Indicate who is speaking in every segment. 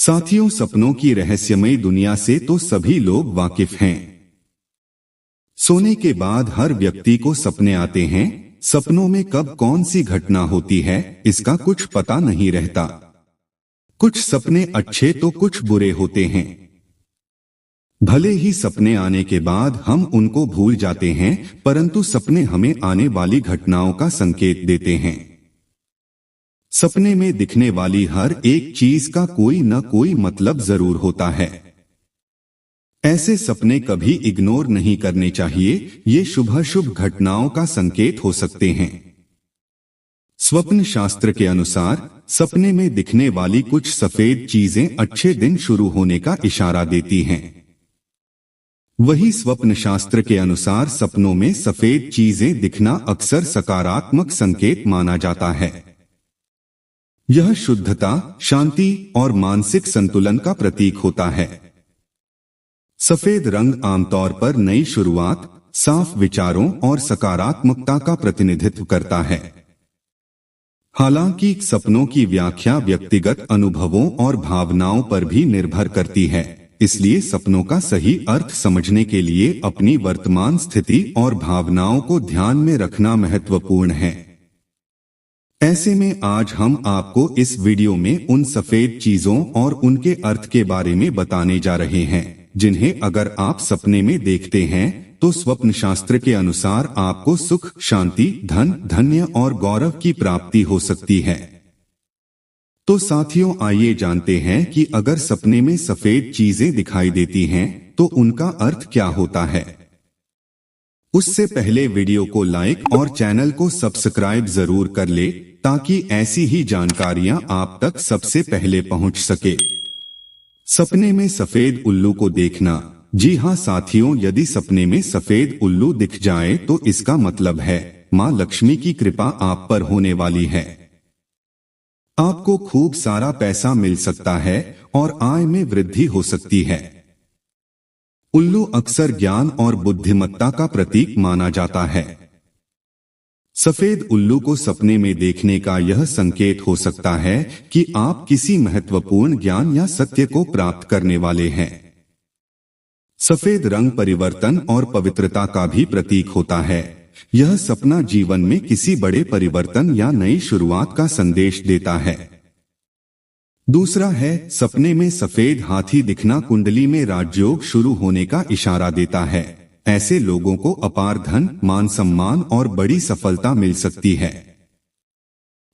Speaker 1: साथियों, सपनों की रहस्यमय दुनिया से तो सभी लोग वाकिफ हैं। सोने के बाद हर व्यक्ति को सपने आते हैं। सपनों में कब कौन सी घटना होती है, इसका कुछ पता नहीं रहता। कुछ सपने अच्छे तो कुछ बुरे होते हैं। भले ही सपने आने के बाद हम उनको भूल जाते हैं, परंतु सपने हमें आने वाली घटनाओं का संकेत देते हैं। सपने में दिखने वाली हर एक चीज का कोई न कोई मतलब जरूर होता है। ऐसे सपने कभी इग्नोर नहीं करने चाहिए, ये शुभ घटनाओं का संकेत हो सकते हैं। स्वप्न शास्त्र के अनुसार सपने में दिखने वाली कुछ सफेद चीजें अच्छे दिन शुरू होने का इशारा देती हैं। वही स्वप्न शास्त्र के अनुसार सपनों में सफेद चीजें दिखना अक्सर सकारात्मक संकेत माना जाता है। यह शुद्धता, शांति और मानसिक संतुलन का प्रतीक होता है। सफेद रंग आमतौर पर नई शुरुआत, साफ विचारों और सकारात्मकता का प्रतिनिधित्व करता है। हालांकि सपनों की व्याख्या व्यक्तिगत अनुभवों और भावनाओं पर भी निर्भर करती है, इसलिए सपनों का सही अर्थ समझने के लिए अपनी वर्तमान स्थिति और भावनाओं को ध्यान में रखना महत्वपूर्ण है। ऐसे में आज हम आपको इस वीडियो में उन सफेद चीजों और उनके अर्थ के बारे में बताने जा रहे हैं, जिन्हें अगर आप सपने में देखते हैं तो स्वप्न शास्त्र के अनुसार आपको सुख, शांति, धन, धन्य और गौरव की प्राप्ति हो सकती है। तो साथियों, आइए जानते हैं कि अगर सपने में सफेद चीजें दिखाई देती हैं तो उनका अर्थ क्या होता है। उससे पहले वीडियो को लाइक और चैनल को सब्सक्राइब जरूर कर ले, ताकि ऐसी ही जानकारियां आप तक सबसे पहले पहुंच सके। सपने में सफेद उल्लू को देखना। जी हां साथियों, यदि सपने में सफेद उल्लू दिख जाए तो इसका मतलब है मां लक्ष्मी की कृपा आप पर होने वाली है। आपको खूब सारा पैसा मिल सकता है और आय में वृद्धि हो सकती है। उल्लू अक्सर ज्ञान और बुद्धिमत्ता का प्रतीक माना जाता है। सफेद उल्लू को सपने में देखने का यह संकेत हो सकता है कि आप किसी महत्वपूर्ण ज्ञान या सत्य को प्राप्त करने वाले हैं। सफेद रंग परिवर्तन और पवित्रता का भी प्रतीक होता है। यह सपना जीवन में किसी बड़े परिवर्तन या नई शुरुआत का संदेश देता है। दूसरा है, सपने में सफेद हाथी दिखना कुंडली में राजयोग शुरू होने का इशारा देता है। ऐसे लोगों को अपार धन, मान सम्मान और बड़ी सफलता मिल सकती है।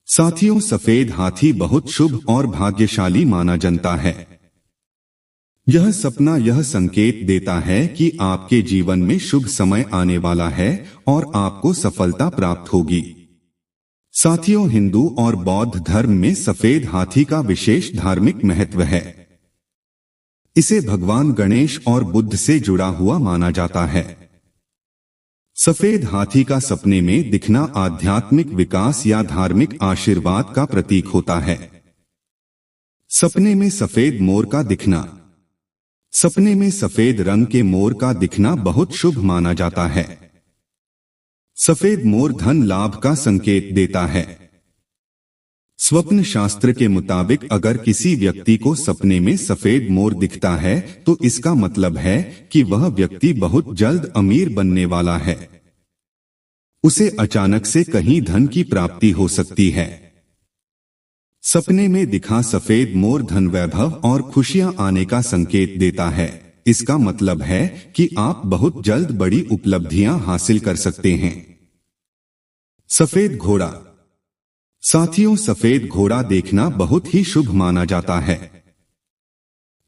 Speaker 1: साथियों, सफेद हाथी बहुत शुभ और भाग्यशाली माना जाता है। यह सपना यह संकेत देता है कि आपके जीवन में शुभ समय आने वाला है और आपको सफलता प्राप्त होगी। साथियों, हिंदू और बौद्ध धर्म में सफेद हाथी का विशेष धार्मिक महत्व है। इसे भगवान गणेश और बुद्ध से जुड़ा हुआ माना जाता है। सफेद हाथी का सपने में दिखना आध्यात्मिक विकास या धार्मिक आशीर्वाद का प्रतीक होता है। सपने में सफेद मोर का दिखना। सपने में सफेद रंग के मोर का दिखना बहुत शुभ माना जाता है। सफेद मोर धन लाभ का संकेत देता है। स्वप्न शास्त्र के मुताबिक अगर किसी व्यक्ति को सपने में सफेद मोर दिखता है तो इसका मतलब है कि वह व्यक्ति बहुत जल्द अमीर बनने वाला है। उसे अचानक से कहीं धन की प्राप्ति हो सकती है। सपने में दिखा सफेद मोर धन, वैभव और खुशियां आने का संकेत देता है। इसका मतलब है कि आप बहुत जल्द बड़ी उपलब्धियां हासिल कर सकते हैं। सफेद घोड़ा। साथियों, सफेद घोड़ा देखना बहुत ही शुभ माना जाता है।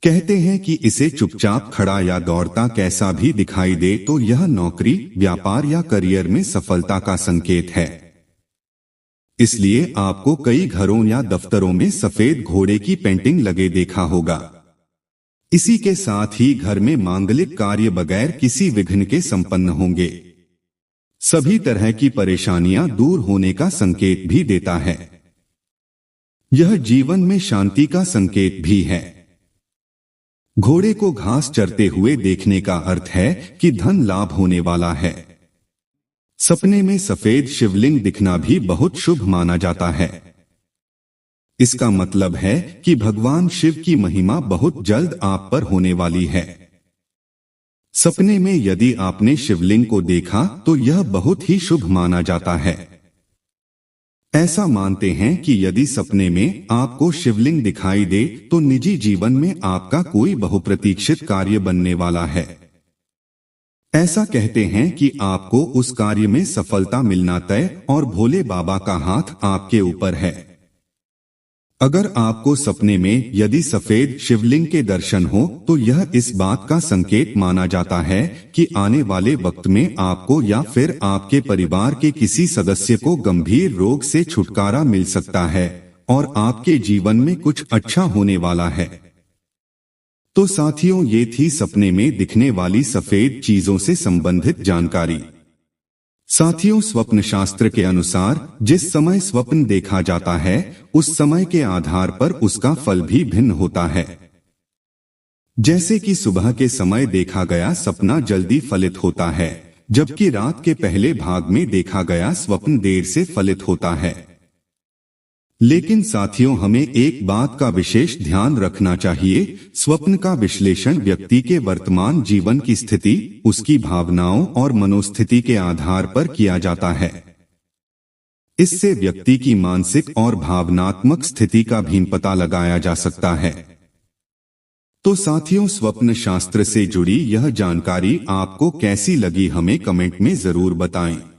Speaker 1: कहते हैं कि इसे चुपचाप खड़ा या दौड़ता कैसा भी दिखाई दे तो यह नौकरी, व्यापार या करियर में सफलता का संकेत है। इसलिए आपको कई घरों या दफ्तरों में सफेद घोड़े की पेंटिंग लगे देखा होगा। इसी के साथ ही घर में मांगलिक कार्य बगैर किसी विघ्न के संपन्न होंगे। सभी तरह की परेशानियां दूर होने का संकेत भी देता है। यह जीवन में शांति का संकेत भी है। घोड़े को घास चरते हुए देखने का अर्थ है कि धन लाभ होने वाला है। सपने में सफेद शिवलिंग दिखना भी बहुत शुभ माना जाता है। इसका मतलब है कि भगवान शिव की महिमा बहुत जल्द आप पर होने वाली है। सपने में यदि आपने शिवलिंग को देखा तो यह बहुत ही शुभ माना जाता है। ऐसा मानते हैं कि यदि सपने में आपको शिवलिंग दिखाई दे तो निजी जीवन में आपका कोई बहुप्रतीक्षित कार्य बनने वाला है। ऐसा कहते हैं कि आपको उस कार्य में सफलता मिलना तय और भोले बाबा का हाथ आपके ऊपर है। अगर आपको सपने में यदि सफेद शिवलिंग के दर्शन हो तो यह इस बात का संकेत माना जाता है कि आने वाले वक्त में आपको या फिर आपके परिवार के किसी सदस्य को गंभीर रोग से छुटकारा मिल सकता है और आपके जीवन में कुछ अच्छा होने वाला है। तो साथियों, ये थी सपने में दिखने वाली सफेद चीजों से संबंधित जानकारी। साथियों, स्वप्न शास्त्र के अनुसार जिस समय स्वप्न देखा जाता है उस समय के आधार पर उसका फल भी भिन्न होता है। जैसे कि सुबह के समय देखा गया सपना जल्दी फलित होता है, जबकि रात के पहले भाग में देखा गया स्वप्न देर से फलित होता है। लेकिन साथियों, हमें एक बात का विशेष ध्यान रखना चाहिए। स्वप्न का विश्लेषण व्यक्ति के वर्तमान जीवन की स्थिति, उसकी भावनाओं और मनोस्थिति के आधार पर किया जाता है। इससे व्यक्ति की मानसिक और भावनात्मक स्थिति का भी पता लगाया जा सकता है। तो साथियों, स्वप्न शास्त्र से जुड़ी यह जानकारी आपको कैसी लगी, हमें कमेंट में जरूर बताएं।